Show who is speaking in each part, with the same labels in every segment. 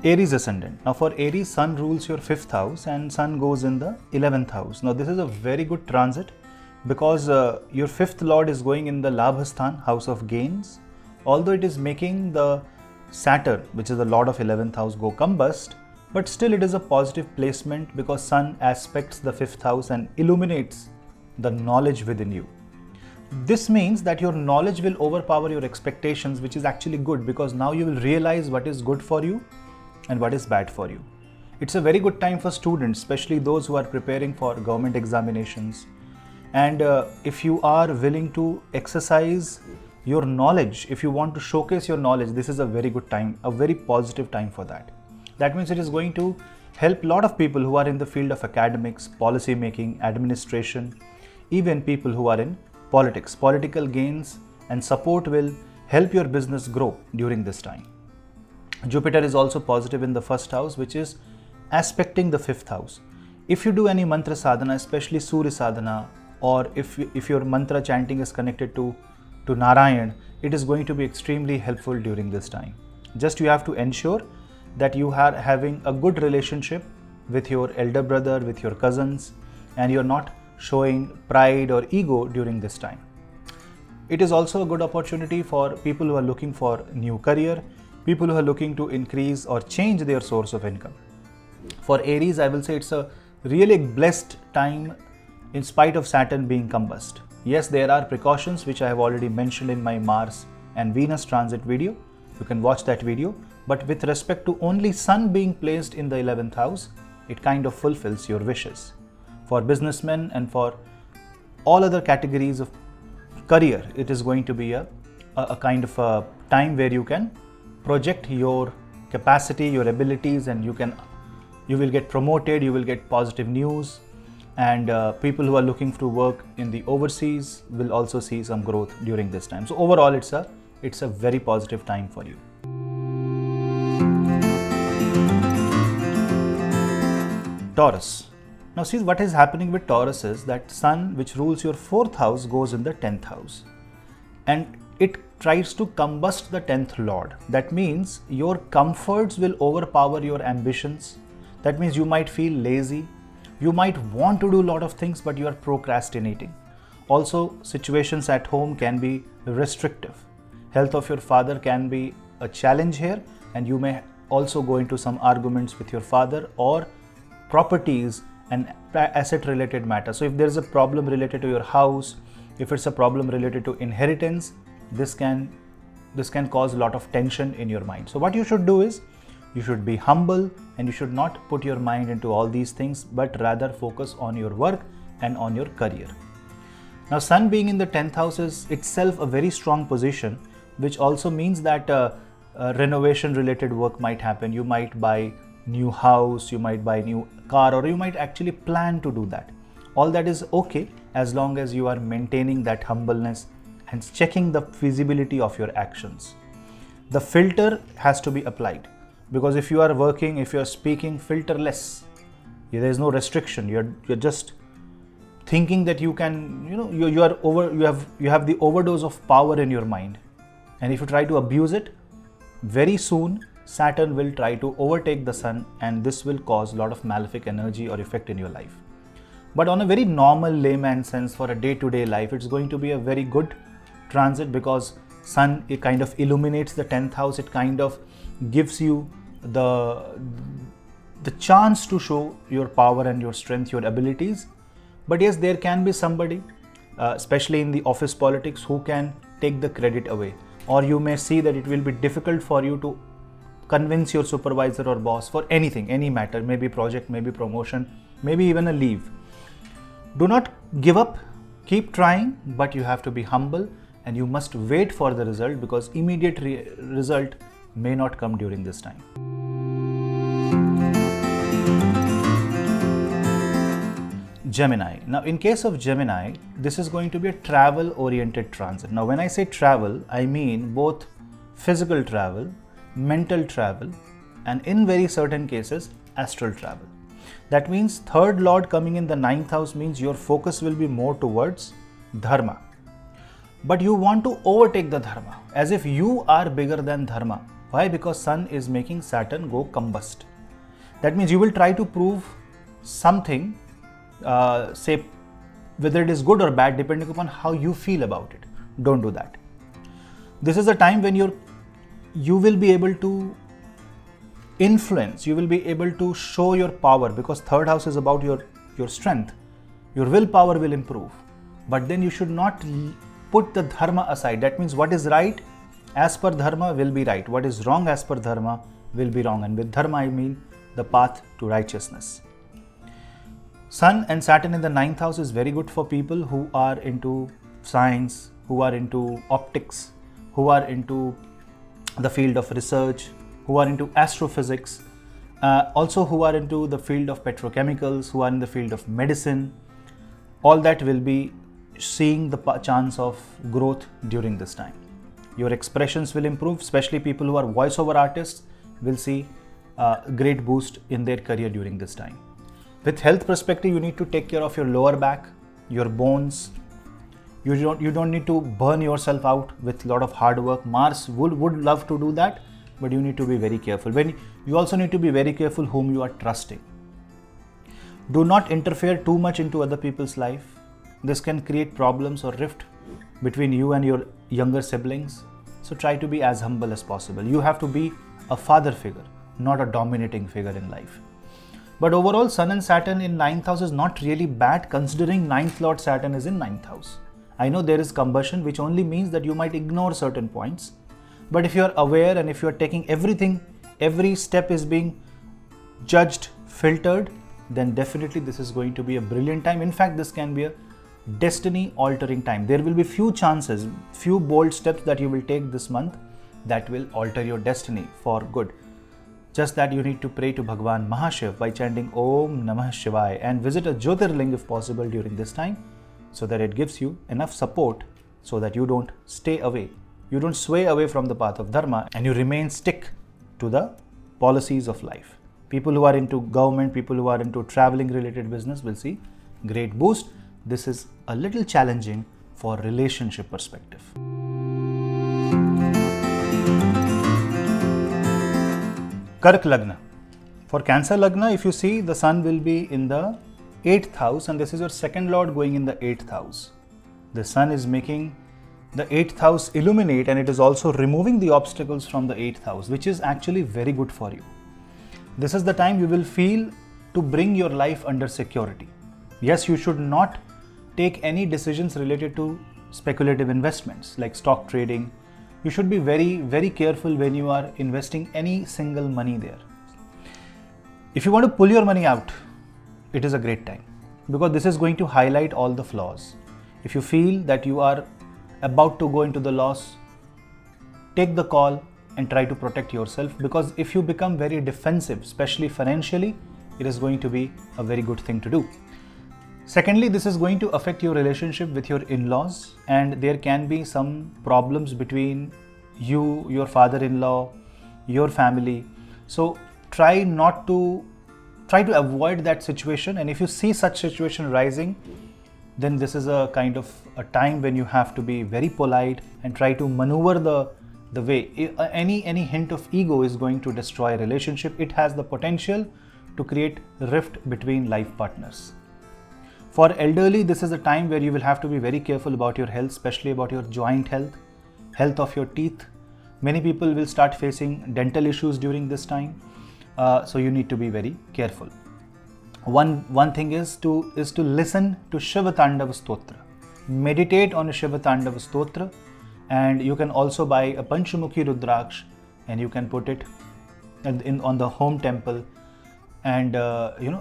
Speaker 1: Aries Ascendant. Now for Aries, Sun rules your 5th house and Sun goes in the 11th house. Now this is a very good transit because your 5th Lord is going in the Labhasthan, house of gains. Although it is making the Saturn, which is the Lord of 11th house, go combust, but still it is a positive placement because Sun aspects the 5th house and illuminates the knowledge within you. This means that your knowledge will overpower your expectations, which is actually good because now you will realize what is good for you and what is bad for you. It's a very good time for students, especially those who are preparing for government examinations. And if you are willing to exercise your knowledge, if you want to showcase your knowledge, this is a very good time, a very positive time for that. That means it is going to help a lot of people who are in the field of academics, policy making, administration, even people who are in politics. Political gains and support will help your business grow during this time. Jupiter is also positive in the 1st house, which is aspecting the 5th house. If you do any mantra sadhana, especially Surya sadhana, or if your mantra chanting is connected to Narayan, it is going to be extremely helpful during this time. Just you have to ensure that you are having a good relationship with your elder brother, with your cousins, and you're not showing pride or ego during this time. It is also a good opportunity for people who are looking for new career, people who are looking to increase or change their source of income. For Aries, I will say it's a really blessed time in spite of Saturn being combust. Yes, there are precautions which I have already mentioned in my Mars and Venus transit video. You can watch that video. But with respect to only Sun being placed in the 11th house, it kind of fulfills your wishes. For businessmen and for all other categories of career, it is going to be a kind of a time where you can project your capacity, your abilities, and you will get promoted, you will get positive news, and people who are looking to work in the overseas will also see some growth during this time. So overall, it's a very positive time for you. Taurus. Now see, what is happening with Taurus is that Sun, which rules your 4th house, goes in the 10th house, and it tries to combust the 10th Lord. That means your comforts will overpower your ambitions. That means you might feel lazy. You might want to do a lot of things, but you are procrastinating. Also, situations at home can be restrictive. Health of your father can be a challenge here, and you may also go into some arguments with your father or properties and asset related matters. So if there is a problem related to your house, if it's a problem related to inheritance, this can cause a lot of tension in your mind. So what you should do is, you should be humble and you should not put your mind into all these things, but rather focus on your work and on your career. Now Sun being in the 10th house is itself a very strong position, which also means that renovation related work might happen. You might buy new house, you might buy new car, or you might actually plan to do that. All that is okay as long as you are maintaining that humbleness and checking the feasibility of your actions. The filter has to be applied, because if you are working, if you are speaking filterless, there is no restriction. You're just thinking that you can, you have the overdose of power in your mind, and if you try to abuse it, very soon Saturn will try to overtake the Sun, and this will cause a lot of malefic energy or effect in your life. But on a very normal layman sense, for a day-to-day life, it's going to be a very good transit because Sun, it kind of illuminates the 10th house. It kind of gives you the chance to show your power and your strength, your abilities. But yes, there can be somebody, especially in the office politics, who can take the credit away. Or you may see that it will be difficult for you to convince your supervisor or boss for anything, any matter, maybe project, maybe promotion, maybe even a leave. Do not give up, keep trying, but you have to be humble and you must wait for the result, because immediate result may not come during this time. Gemini. Now in case of Gemini, this is going to be a travel oriented transit. Now when I say travel, I mean both physical travel, mental travel, and in very certain cases, astral travel. That means 3rd Lord coming in the 9th house means your focus will be more towards dharma. But you want to overtake the dharma, as if you are bigger than dharma, Why? Because Sun is making Saturn go combust. That means you will try to prove something, say whether it is good or bad, depending upon how you feel about it. Don't do that. This is a time when you will be able to influence, you will be able to show your power, because third house is about your strength. Your willpower will improve. But then you should not put the dharma aside. That means what is right as per dharma will be right. What is wrong as per dharma will be wrong. And with dharma I mean the path to righteousness. Sun and Saturn in the 9th house is very good for people who are into science, who are into optics, who are into the field of research, who are into astrophysics, also who are into the field of petrochemicals, who are in the field of medicine. All that will be seeing the chance of growth during this time. Your expressions will improve, especially people who are voiceover artists will see a great boost in their career during this time. With health perspective, you need to take care of your lower back, your bones. You don't need to burn yourself out with a lot of hard work. Mars would love to do that, but you need to be very careful. You also need to be very careful whom you are trusting. Do not interfere too much into other people's life. This can create problems or rift between you and your younger siblings. So try to be as humble as possible. You have to be a father figure, not a dominating figure in life. But overall, Sun and Saturn in 9th house is not really bad, considering 9th Lord Saturn is in 9th house. I know there is combustion, which only means that you might ignore certain points. But if you are aware and if you are taking everything, every step is being judged, filtered, then definitely this is going to be a brilliant time. In fact, this can be a destiny altering time. There will be few chances, few bold steps that you will take this month that will alter your destiny for good. Just that you need to pray to Bhagwan Mahashiv by chanting Om Namah Shivaya and visit a Jyotirling if possible during this time, so that it gives you enough support so that you don't stay away. You don't sway away from the path of dharma and you remain stick to the policies of life. People who are into government, people who are into traveling related business will see great boost. This is a little challenging for relationship perspective. Kark Lagna. For Cancer Lagna, if you see, the Sun will be in the 8th house and this is your second lord going in the 8th house. The Sun is making the 8th house illuminate and it is also removing the obstacles from the 8th house, which is actually very good for you. This is the time you will feel to bring your life under security. Yes, you should not take any decisions related to speculative investments like stock trading. You should be very, very careful when you are investing any single money there. If you want to pull your money out, it is a great time because this is going to highlight all the flaws. If you feel that you are about to go into the loss, take the call and try to protect yourself, because if you become very defensive, especially financially, it is going to be a very good thing to do. Secondly, this is going to affect your relationship with your in-laws and there can be some problems between you, your father-in-law, your family. So try to avoid that situation, and if you see such situation rising, then this is a kind of a time when you have to be very polite and try to maneuver the way. Any hint of ego is going to destroy a relationship. It has the potential to create rift between life partners. For elderly, this is a time where you will have to be very careful about your health, especially about your joint health, health of your teeth. Many people will start facing dental issues during this time, so you need to be very careful. One thing is to listen to Shiva Tandav Stotra. Meditate on a Shiva Tandav Stotra, and you can also buy a Panchamukhi Rudraksh and you can put it on the home temple and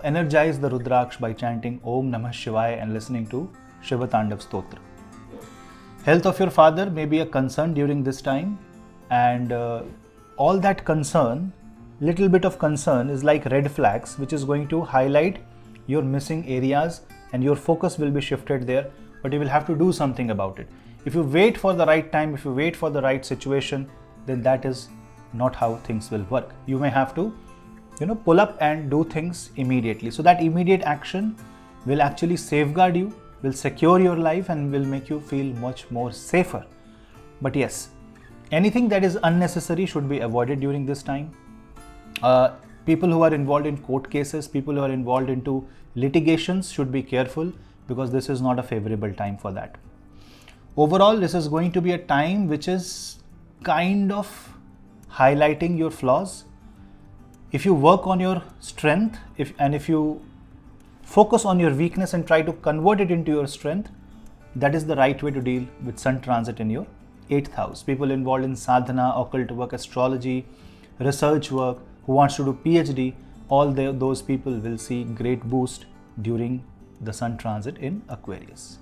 Speaker 1: energize the Rudraksh by chanting Om Namah Shivaya and listening to Shiva Tandav Stotra. Health of your father may be a concern during this time, and all that concern, little bit of concern, is like red flags which is going to highlight your missing areas and your focus will be shifted there, but you will have to do something about it. If you wait for the right time, if you wait for the right situation, then that is not how things will work. You may have to pull up and do things immediately. So that immediate action will actually safeguard you, will secure your life and will make you feel much more safer. But yes, Anything that is unnecessary should be avoided during this time. People who are involved in court cases, people who are involved into litigations should be careful, because this is not a favorable time for that. Overall, this is going to be a time which is kind of highlighting your flaws. If you work on your strength, if you focus on your weakness and try to convert it into your strength, that is the right way to deal with Sun transit in your 8th house. People involved in sadhana, occult work, astrology, research work, who wants to do PhD, all those people will see great boost during the Sun transit in Aquarius.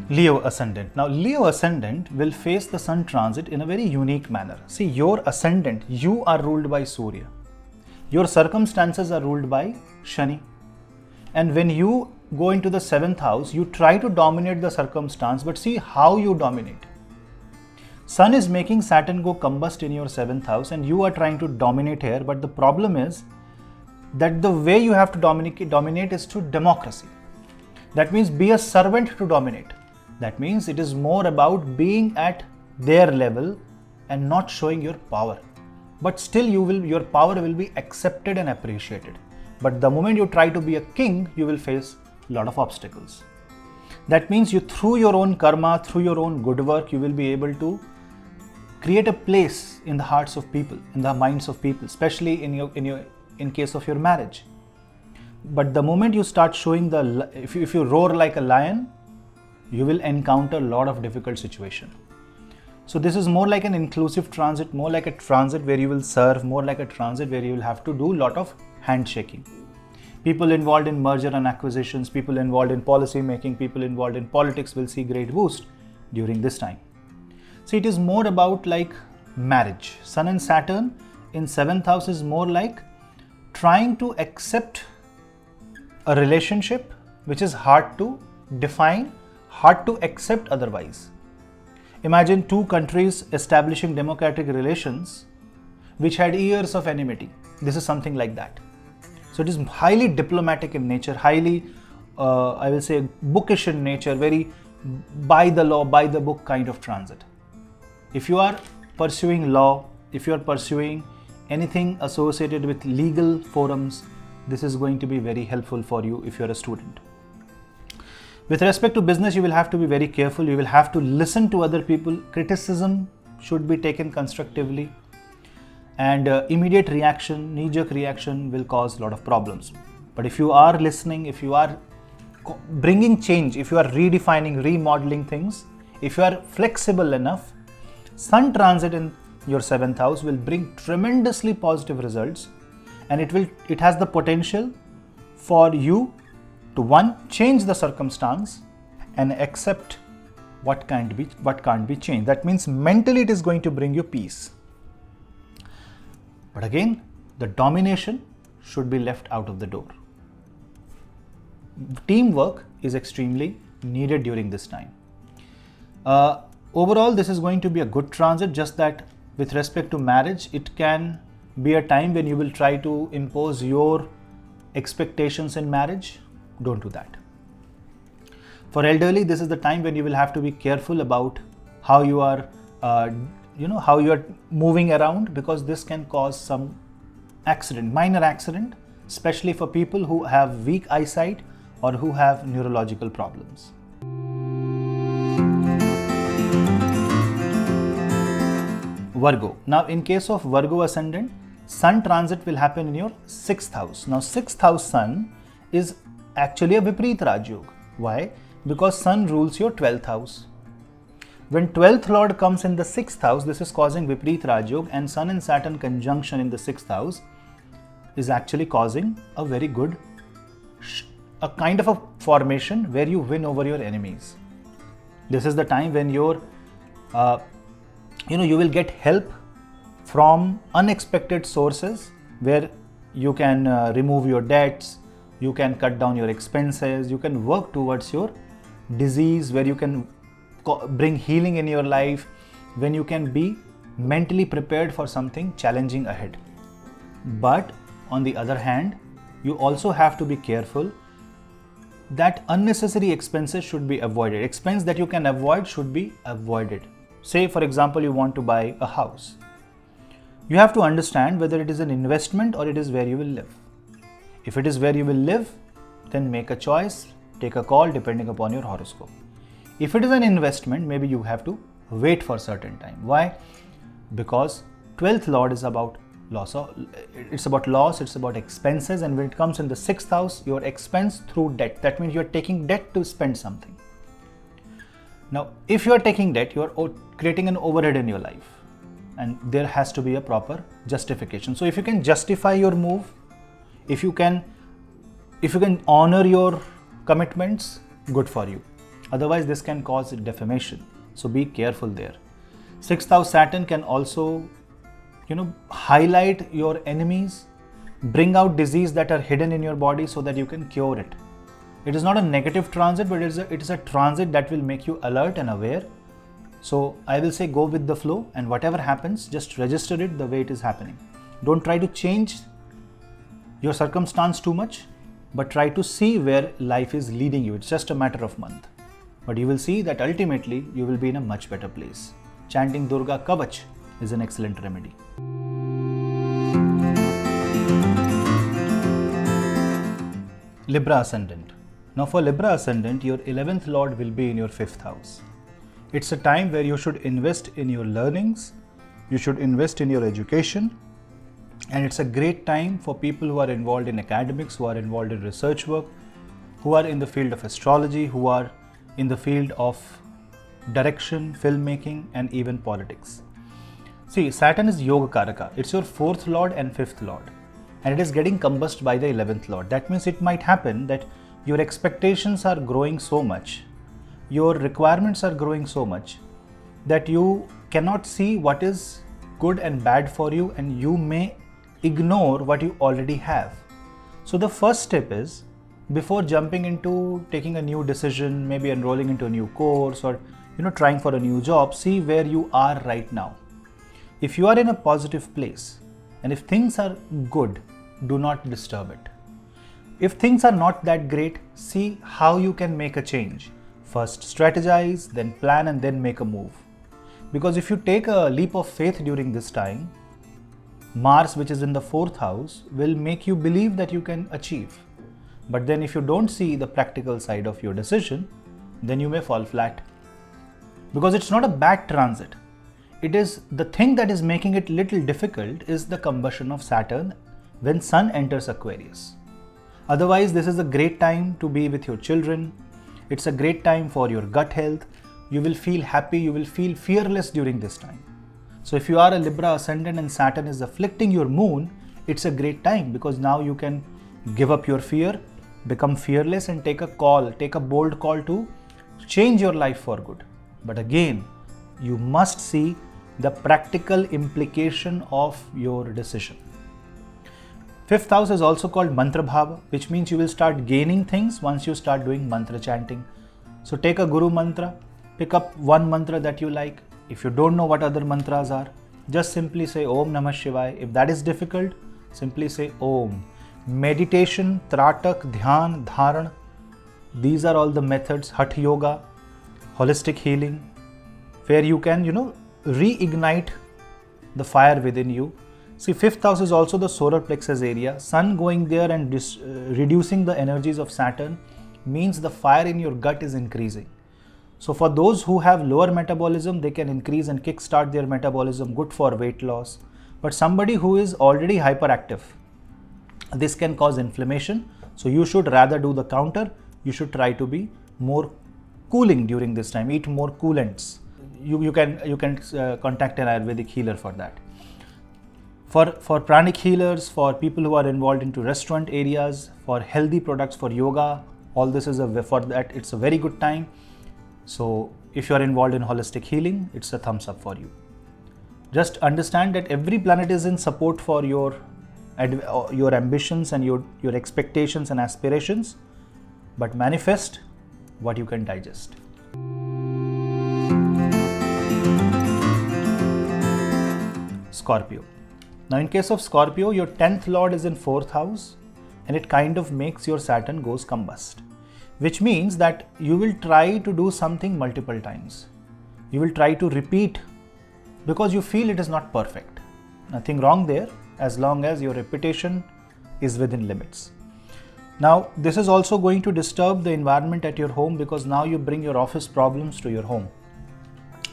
Speaker 1: Leo Ascendant. Now, Leo Ascendant will face the Sun transit in a very unique manner. See, your Ascendant, you are ruled by Surya. Your circumstances are ruled by Shani. And when you go into the 7th house, you try to dominate the circumstance, but see how you dominate. Sun is making Saturn go combust in your 7th house, and you are trying to dominate here, but the problem is that the way you have to dominate is through democracy. That means be a servant to dominate. That means it is more about being at their level and not showing your power. But still your power will be accepted and appreciated. But the moment you try to be a king, you will face a lot of obstacles. That means you, through your own karma, through your own good work, you will be able to create a place in the hearts of people, in the minds of people, especially in case of your marriage. But the moment you start showing if you roar like a lion, you will encounter a lot of difficult situation. So this is more like an inclusive transit, more like a transit where you will serve, more like a transit where you will have to do a lot of handshaking. People involved in merger and acquisitions, people involved in policy making, people involved in politics will see great boost during this time. So it is more about like marriage. Sun and Saturn in 7th house is more like trying to accept a relationship which is hard to define, hard to accept otherwise. Imagine two countries establishing democratic relations which had years of enmity. This is something like that. So it is highly diplomatic in nature, highly, I will say, bookish in nature, very by the law, by the book kind of transit. If you are pursuing law, if you are pursuing anything associated with legal forums, this is going to be very helpful for you if you are a student. With respect to business, you will have to be very careful. You will have to listen to other people. Criticism should be taken constructively. And immediate reaction, knee-jerk reaction will cause a lot of problems. But if you are listening, if you are bringing change, if you are redefining, remodeling things, if you are flexible enough, Sun transit in your 7th house will bring tremendously positive results, and it has the potential for you to, one, change the circumstance and accept what can't be changed. That means mentally it is going to bring you peace. But again, the domination should be left out of the door. Teamwork is extremely needed during this time. Overall, this is going to be a good transit, just that with respect to marriage, it can be a time when you will try to impose your expectations in marriage. Don't do that. For elderly, this is the time when you will have to be careful about how you are, how you are moving around, because this can cause some accident, minor accident, especially for people who have weak eyesight or who have neurological problems. Virgo. Now, in case of Virgo Ascendant, Sun transit will happen in your 6th house. Now, 6th house Sun is actually a Vipreet Rajyog. Why? Because Sun rules your 12th house. When 12th Lord comes in the 6th house, this is causing Vipreet Rajyog, and Sun and Saturn conjunction in the 6th house is actually causing a very good, a kind of a formation where you win over your enemies. This is the time when you will get help from unexpected sources, where you can remove your debts, you can cut down your expenses, you can work towards your disease, where you can bring healing in your life, when you can be mentally prepared for something challenging ahead. But on the other hand, you also have to be careful that unnecessary expenses should be avoided. Expense that you can avoid should be avoided. Say, for example, you want to buy a house. You have to understand whether it is an investment or it is where you will live. If it is where you will live, then make a choice, take a call depending upon your horoscope. If it is an investment, maybe you have to wait for a certain time. Why? Because 12th Lord is about loss. It's about loss, it's about expenses, and when it comes in the 6th house, your expense through debt. That means you are taking debt to spend something. Now, if you are taking debt, you are creating an overhead in your life, and there has to be a proper justification. So if you can justify your move, if you can honor your commitments, good for you. Otherwise, this can cause defamation. So be careful there. 6th house Saturn can also, highlight your enemies, bring out disease that are hidden in your body so that you can cure it. It is not a negative transit, but it is a transit that will make you alert and aware. So I will say go with the flow, and whatever happens, just register it the way it is happening. Don't try to change your circumstance too much, but try to see where life is leading you. It's just a matter of month. But you will see that ultimately you will be in a much better place. Chanting Durga Kavach is an excellent remedy. Libra Ascendant. Now for Libra Ascendant, your 11th Lord will be in your 5th house. It's a time where you should invest in your learnings, you should invest in your education, and it's a great time for people who are involved in academics, who are involved in research work, who are in the field of astrology, who are in the field of direction, filmmaking, and even politics. See, Saturn is Yoga Karaka. It's your 4th Lord and 5th Lord, and it is getting combusted by the 11th Lord. That means it might happen that your expectations are growing so much, your requirements are growing so much that you cannot see what is good and bad for you, and you may ignore what you already have. So the first step is, before jumping into taking a new decision, maybe enrolling into a new course, or trying for a new job, see where you are right now. If you are in a positive place, and if things are good, do not disturb it. If things are not that great, see how you can make a change. First strategize, then plan, and then make a move. Because if you take a leap of faith during this time, Mars, which is in the 4th house, will make you believe that you can achieve. But then if you don't see the practical side of your decision, then you may fall flat. Because it's not a bad transit. It is the thing that is making it little difficult is the combustion of Saturn when Sun enters Aquarius. Otherwise, this is a great time to be with your children. It's a great time for your gut health. You will feel happy, you will feel fearless during this time. So if you are a Libra Ascendant and Saturn is afflicting your moon, it's a great time because now you can give up your fear, become fearless, and take a bold call to change your life for good. But again, you must see the practical implication of your decision. 5th house is also called Mantra Bhava, which means you will start gaining things once you start doing mantra chanting. So take a Guru mantra, pick up one mantra that you like. If you don't know what other mantras are, just simply say Om Namah Shivaya. If that is difficult, simply say Om. Meditation, Tratak, Dhyan, Dharan, these are all the methods. Hatha Yoga, holistic healing, where you can, reignite the fire within you. See, 5th house is also the solar plexus area. Sun going there and reducing the energies of Saturn means the fire in your gut is increasing. So for those who have lower metabolism, they can increase and kickstart their metabolism, good for weight loss. But somebody who is already hyperactive, this can cause inflammation. So you should rather do the counter. You should try to be more cooling during this time. Eat more coolants. You can contact an Ayurvedic healer for that. For pranic healers, for people who are involved into restaurant areas, for healthy products, for yoga, all this is for that. It's a very good time. So if you are involved in holistic healing, it's a thumbs up for you. Just understand that every planet is in support for your ambitions and your expectations and aspirations, but manifest what you can digest. Scorpio. Now in case of Scorpio, your 10th Lord is in 4th house, and it kind of makes your Saturn goes combust. which means that you will try to do something multiple times. You will try to repeat because you feel it is not perfect. Nothing wrong there as long as your reputation is within limits. Now, this is also going to disturb the environment at your home because now you bring your office problems to your home.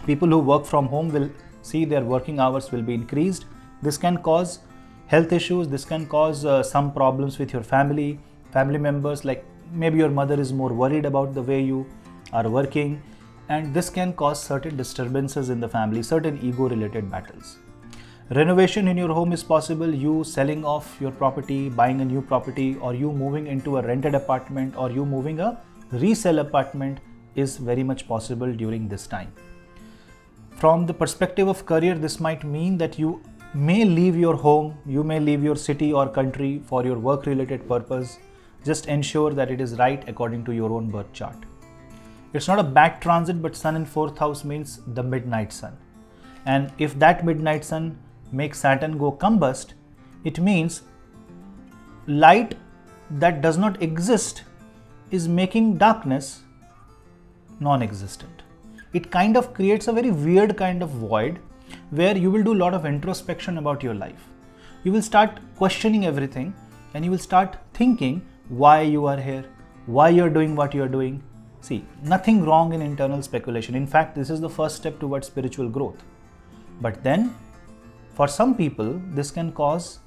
Speaker 1: People who work from home will see their working hours will be increased. This can cause health issues. This can cause some problems with your family members, like maybe your mother is more worried about the way you are working, and this can cause certain disturbances in the family, certain ego related battles. Renovation in your home is possible, you selling off your property, buying a new property, or you moving into a rented apartment, or you moving a resale apartment is very much possible during this time. From the perspective of career, this might mean that you may leave your home, you may leave your city or country for your work related purpose. Just ensure that it is right according to your own birth chart. It's not a bad transit, but Sun in 4th house means the midnight sun. And if that midnight sun makes Saturn go combust, it means light that does not exist is making darkness non-existent. It kind of creates a very weird kind of void where you will do a lot of introspection about your life. You will start questioning everything and you will start thinking why you are here, why you are doing what you are doing. See, nothing wrong in internal speculation. In fact, this is the first step towards spiritual growth. But then, for some people, this can cause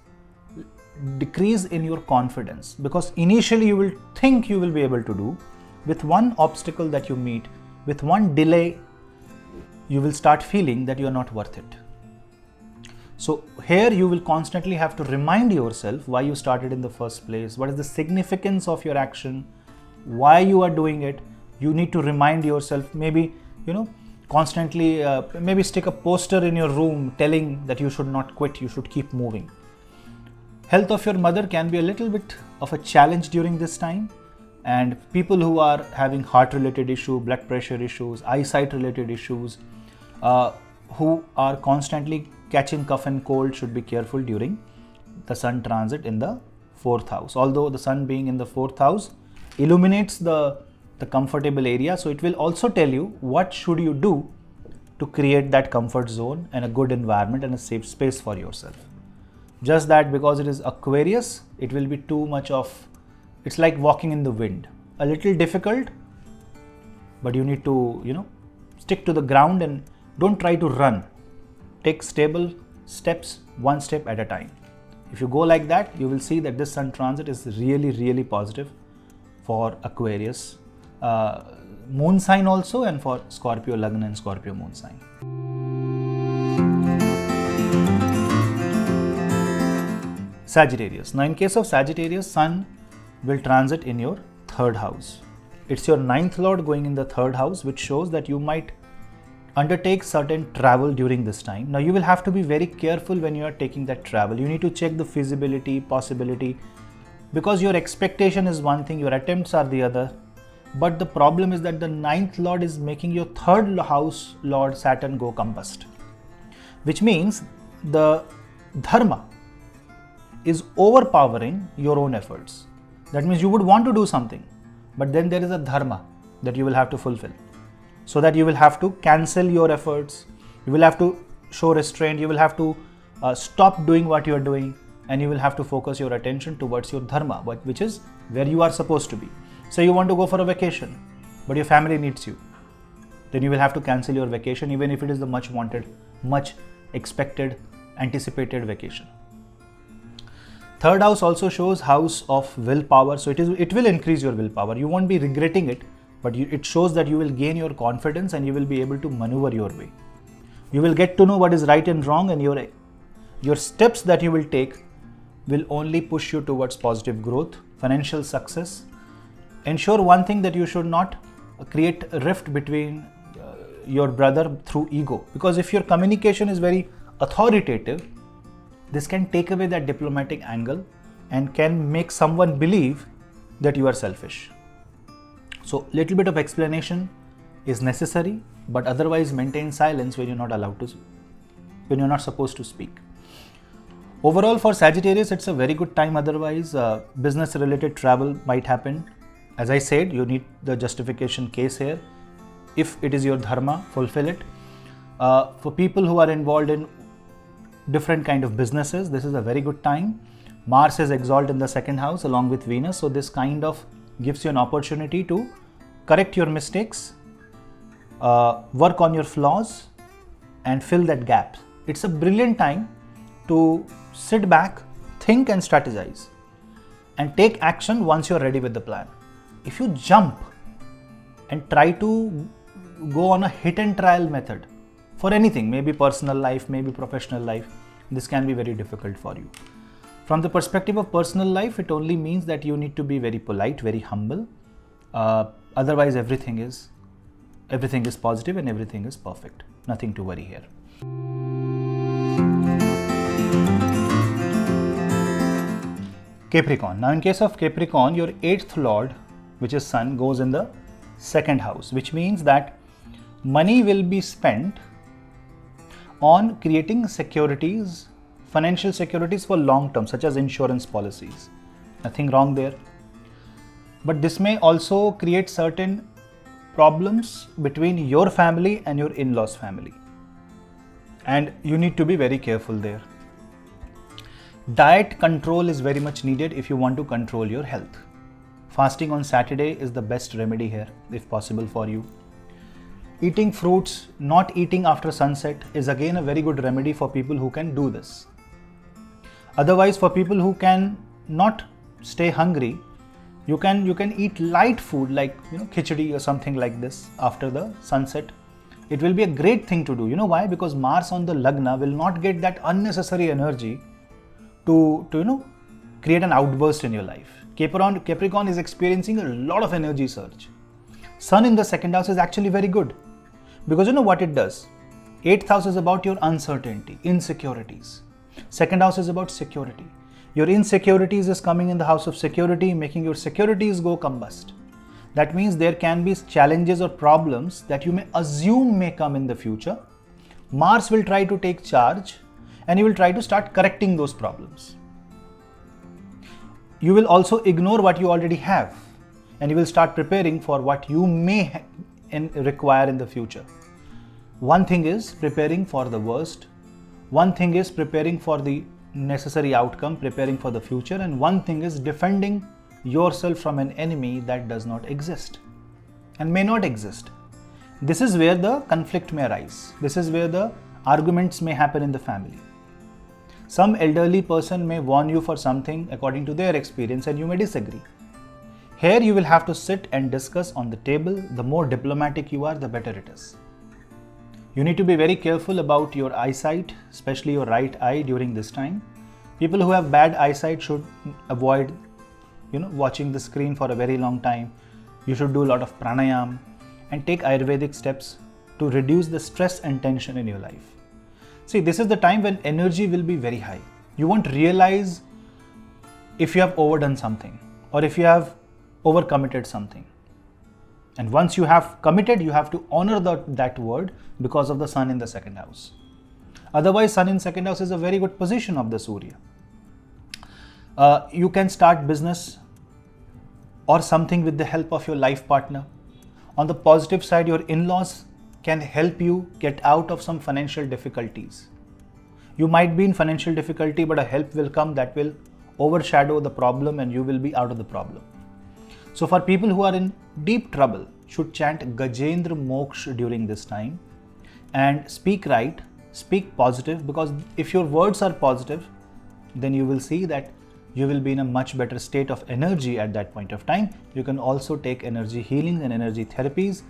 Speaker 1: decrease in your confidence because initially you will think you will be able to do. With one obstacle that you meet, with one delay, you will start feeling that you are not worth it. So here you will constantly have to remind yourself why you started in the first place, what is the significance of your action, why you are doing it. You need to remind yourself, maybe, constantly, maybe stick a poster in your room telling that you should not quit, you should keep moving. Health of your mother can be a little bit of a challenge during this time, and people who are having heart related issues, blood pressure issues, eyesight related issues, who are constantly catching cough and cold should be careful during the sun transit in the 4th house. Although the sun being in the 4th house illuminates the comfortable area, so it will also tell you what should you do to create that comfort zone and a good environment and a safe space for yourself. Just that because it is Aquarius, it will be too much of, it's like walking in the wind. A little difficult, but you need to, stick to the ground and don't try to run. Take stable steps, one step at a time. If you go like that, you will see that this sun transit is really, really positive for Aquarius moon sign also, and for Scorpio Lagna and Scorpio moon sign. Sagittarius. Now in case of Sagittarius, sun will transit in your 3rd house. It's your 9th lord going in the 3rd house, which shows that you might undertake certain travel during this time. Now you will have to be very careful when you are taking that travel. You need to check the feasibility, possibility, because your expectation is one thing, your attempts are the other. But the problem is that the 9th lord is making your 3rd house lord Saturn go combust, which means the dharma is overpowering your own efforts. That means you would want to do something, but then there is a dharma that you will have to fulfill. So that you will have to cancel your efforts, you will have to show restraint, you will have to stop doing what you are doing, and you will have to focus your attention towards your dharma, which is where you are supposed to be. So you want to go for a vacation, but your family needs you. Then you will have to cancel your vacation, even if it is the much wanted, much expected, anticipated vacation. 3rd house also shows house of willpower, so it will increase your willpower. You won't be regretting it, but it shows that you will gain your confidence and you will be able to maneuver your way. You will get to know what is right and wrong, and your steps that you will take will only push you towards positive growth, financial success. Ensure one thing, that you should not create a rift between your brother through ego, because if your communication is very authoritative, this can take away that diplomatic angle and can make someone believe that you are selfish. So little bit of explanation is necessary, but otherwise maintain silence when you're not allowed to, when you're not supposed to speak. Overall for Sagittarius, it's a very good time. Otherwise, business related travel might happen. As I said, you need the justification case here. If it is your dharma, fulfill it. For people who are involved in different kind of businesses, this is a very good time. Mars is exalted in the second house along with Venus, so this kind of gives you an opportunity to correct your mistakes, work on your flaws and fill that gap. It's a brilliant time to sit back, think and strategize and take action once you're ready with the plan. If you jump and try to go on a hit and trial method for anything, maybe personal life, maybe professional life, this can be very difficult for you. From the perspective of personal life, it only means that you need to be very polite, very humble. Otherwise, everything is positive and everything is perfect. Nothing to worry here. Capricorn. Now, in case of Capricorn, your 8th lord, which is Sun, goes in the 2nd house, which means that money will be spent on creating securities, financial securities for long term, such as insurance policies. Nothing wrong there. But this may also create certain problems between your family and your in-laws family. And you need to be very careful there. Diet control is very much needed if you want to control your health. Fasting on Saturday is the best remedy here, if possible for you. Eating fruits, not eating after sunset is again a very good remedy for people who can do this. Otherwise, for people who can not stay hungry, you can eat light food like khichdi or something like this after the sunset. It will be a great thing to do. You know why? Because Mars on the Lagna will not get that unnecessary energy to create an outburst in your life. Capricorn is experiencing a lot of energy surge. Sun in the 2nd house is actually very good because you know what it does. 8th house is about your uncertainty, insecurities. 2nd house is about security. Your insecurities is coming in the house of security, making your securities go combust. That means there can be challenges or problems that you may assume may come in the future. Mars will try to take charge and you will try to start correcting those problems. You will also ignore what you already have and you will start preparing for what you may require in the future. One thing is preparing for the worst. One thing is preparing for the necessary outcome, preparing for the future, and one thing is defending yourself from an enemy that does not exist and may not exist. This is where the conflict may arise. This is where the arguments may happen in the family. Some elderly person may warn you for something according to their experience and you may disagree. Here you will have to sit and discuss on the table. The more diplomatic you are, the better it is. You need to be very careful about your eyesight, especially your right eye during this time. People who have bad eyesight should avoid watching the screen for a very long time. You should do a lot of pranayam and take Ayurvedic steps to reduce the stress and tension in your life. See, this is the time when energy will be very high. You won't realize if you have overdone something or if you have overcommitted something. And once you have committed, you have to honor that word because of the Sun in the 2nd house. Otherwise, Sun in 2nd house is a very good position of the Surya. You can start business or something with the help of your life partner. On the positive side, your in-laws can help you get out of some financial difficulties. You might be in financial difficulty, but a help will come that will overshadow the problem and you will be out of the problem. So for people who are in deep trouble, should chant Gajendra Moksha during this time and speak right, speak positive, because if your words are positive, then you will see that you will be in a much better state of energy at that point of time. You can also take energy healing and energy therapies.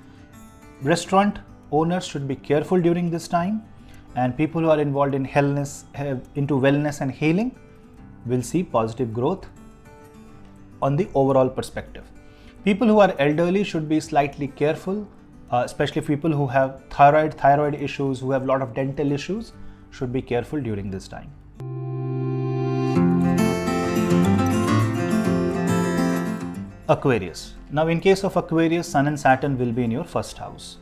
Speaker 1: Restaurant owners should be careful during this time, and people who are involved in into wellness and healing will see positive growth on the overall perspective. People who are elderly should be slightly careful, especially people who have thyroid issues, who have a lot of dental issues, should be careful during this time. Aquarius. Now in case of Aquarius, Sun and Saturn will be in your 1st house.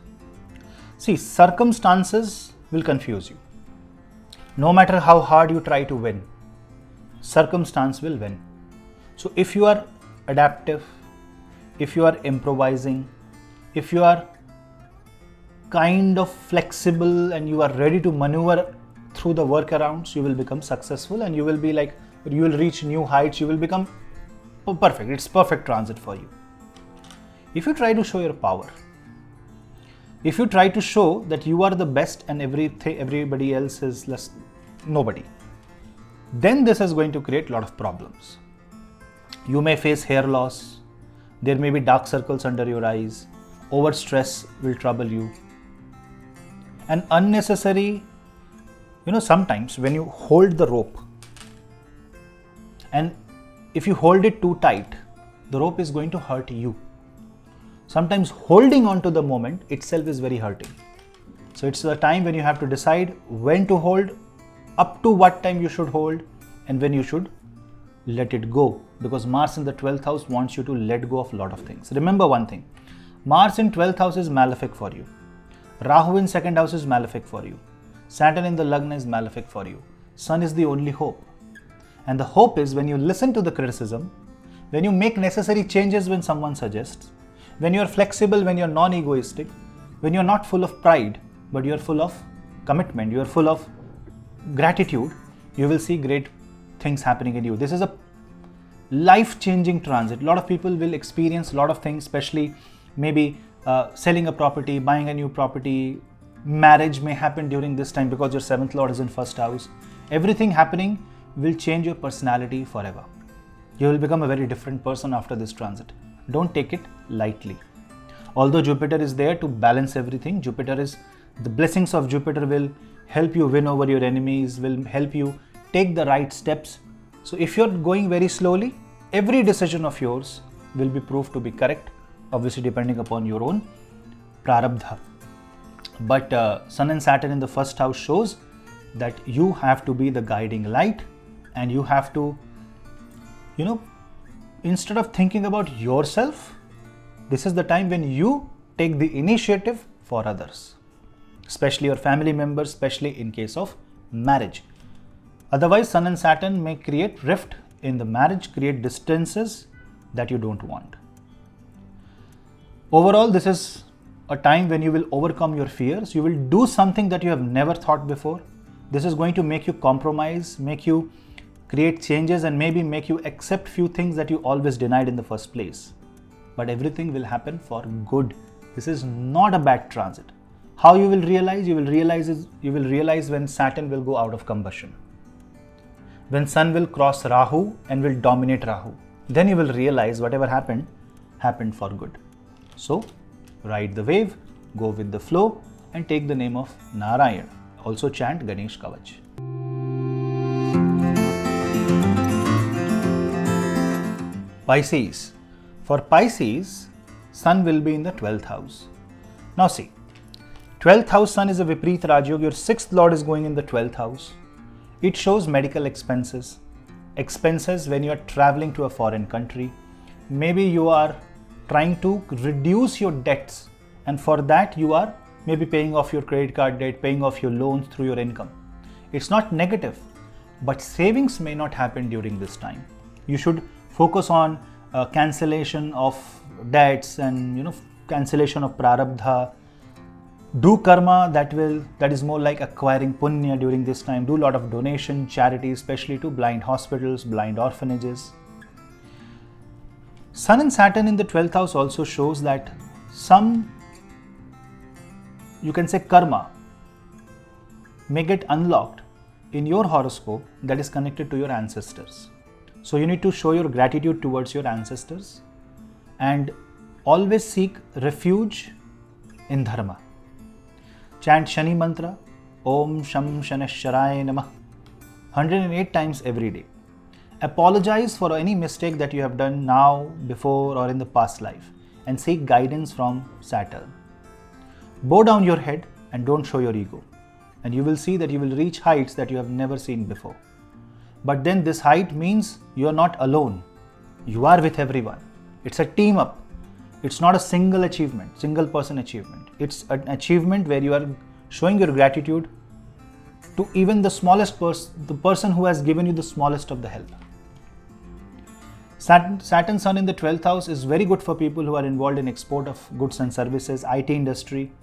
Speaker 1: See, circumstances will confuse you. No matter how hard you try to win, circumstance will win. So if you are adaptive, if you are improvising, if you are kind of flexible and you are ready to maneuver through the workarounds, you will become successful and you will be like, you will reach new heights, you will become perfect. It's perfect transit for you. If you try to show your power, if you try to show that you are the best and everybody else is less, nobody, then this is going to create a lot of problems. You may face hair loss, there may be dark circles under your eyes, over stress will trouble you, and unnecessary, sometimes when you hold the rope, and if you hold it too tight, the rope is going to hurt you. Sometimes holding on to the moment itself is very hurting. So it's the time when you have to decide when to hold, up to what time you should hold, and when you should let it go. Because Mars in the 12th house wants you to let go of a lot of things. Remember one thing, Mars in 12th house is malefic for you. Rahu in 2nd house is malefic for you. Saturn in the Lagna is malefic for you. Sun is the only hope. And the hope is when you listen to the criticism, when you make necessary changes when someone suggests, when you are flexible, when you are non-egoistic, when you are not full of pride, but you are full of commitment, you are full of gratitude, you will see great things happening in you. This is a life-changing transit. A lot of people will experience a lot of things, especially maybe selling a property, buying a new property, marriage may happen during this time because your 7th lord is in 1st house. Everything happening will change your personality forever. You will become a very different person after this transit. Don't take it lightly. Although Jupiter is there to balance everything, the blessings of Jupiter will help you win over your enemies, will help you take the right steps. So if you're going very slowly, every decision of yours will be proved to be correct, obviously depending upon your own prarabdha. But Sun and Saturn in the 1st house shows that you have to be the guiding light, and you have to, instead of thinking about yourself, this is the time when you take the initiative for others, especially your family members, especially in case of marriage. Otherwise, Sun and Saturn may create rift in the marriage, create distances that you don't want. Overall, this is a time when you will overcome your fears. You will do something that you have never thought before. This is going to make you compromise, make you create changes, and maybe make you accept few things that you always denied in the first place. But everything will happen for good. This is not a bad transit. How you will realize? You will realize when Saturn will go out of combustion. When Sun will cross Rahu and will dominate Rahu. Then you will realize whatever happened for good. So, ride the wave, go with the flow, and take the name of Narayan. Also chant Ganesh Kavach. Pisces. For Pisces, Sun will be in the 12th house. Now see, 12th house Sun is a Vipreet Rajyog. Your 6th lord is going in the 12th house. It shows medical expenses when you are traveling to a foreign country. Maybe you are trying to reduce your debts, and for that you are maybe paying off your credit card debt, paying off your loans through your income. It's not negative, but savings may not happen during this time. You should focus on cancellation of debts and cancellation of prarabdha. Do karma that is more like acquiring punya during this time. Do a lot of donation, charity, especially to blind hospitals, blind orphanages. Sun and Saturn in the 12th house also shows that some, you can say, karma may get unlocked in your horoscope that is connected to your ancestors. So you need to show your gratitude towards your ancestors and always seek refuge in dharma. Chant Shani mantra, Om Sham Shaneshwaraya Namah, 108 times every day. Apologize for any mistake that you have done now, before, or in the past life, and seek guidance from Saturn. Bow down your head and don't show your ego, and you will see that you will reach heights that you have never seen before. But then this height means you are not alone. You are with everyone. It's a team up. It's not a single person achievement. It's an achievement where you are showing your gratitude to even the smallest person, the person who has given you the smallest of the help. Saturn Sun in the 12th house is very good for people who are involved in export of goods and services, IT industry,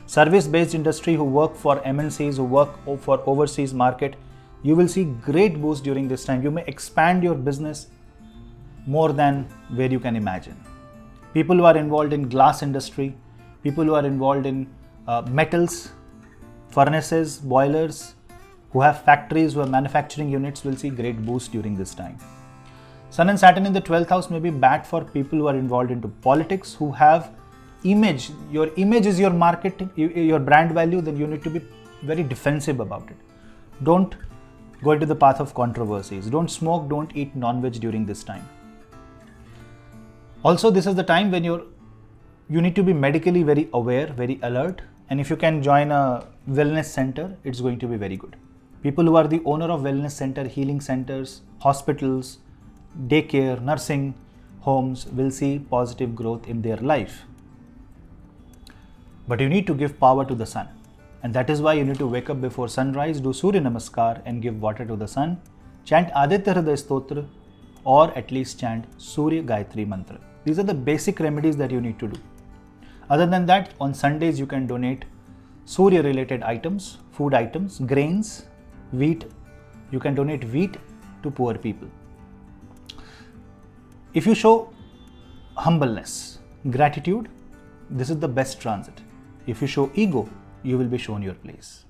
Speaker 1: service-based industry, who work for MNCs, who work for overseas market. You will see great boost during this time. You may expand your business more than where you can imagine. People who are involved in glass industry, people who are involved in metals, furnaces, boilers, who have factories, who have manufacturing units, will see great boost during this time. Sun and Saturn in the 12th house may be bad for people who are involved into politics, who have image. Your image is your market, your brand value, then you need to be very defensive about it. Don't go into the path of controversies. Don't smoke, don't eat non-veg during this time. Also, this is the time when you need to be medically very aware, very alert, and if you can join a wellness center, it's going to be very good. People who are the owner of wellness center, healing centers, hospitals, daycare, nursing homes will see positive growth in their life. But you need to give power to the sun. And that is why you need to wake up before sunrise, do Surya Namaskar and give water to the sun, chant Aditya Hriday Stotra, or at least chant Surya Gayatri Mantra. These are the basic remedies that you need to do. Other than that, on Sundays you can donate Surya related items, food items, grains, wheat. You can donate wheat to poor people. If you show humbleness, gratitude, this is the best transit. If you show ego, you will be shown your place.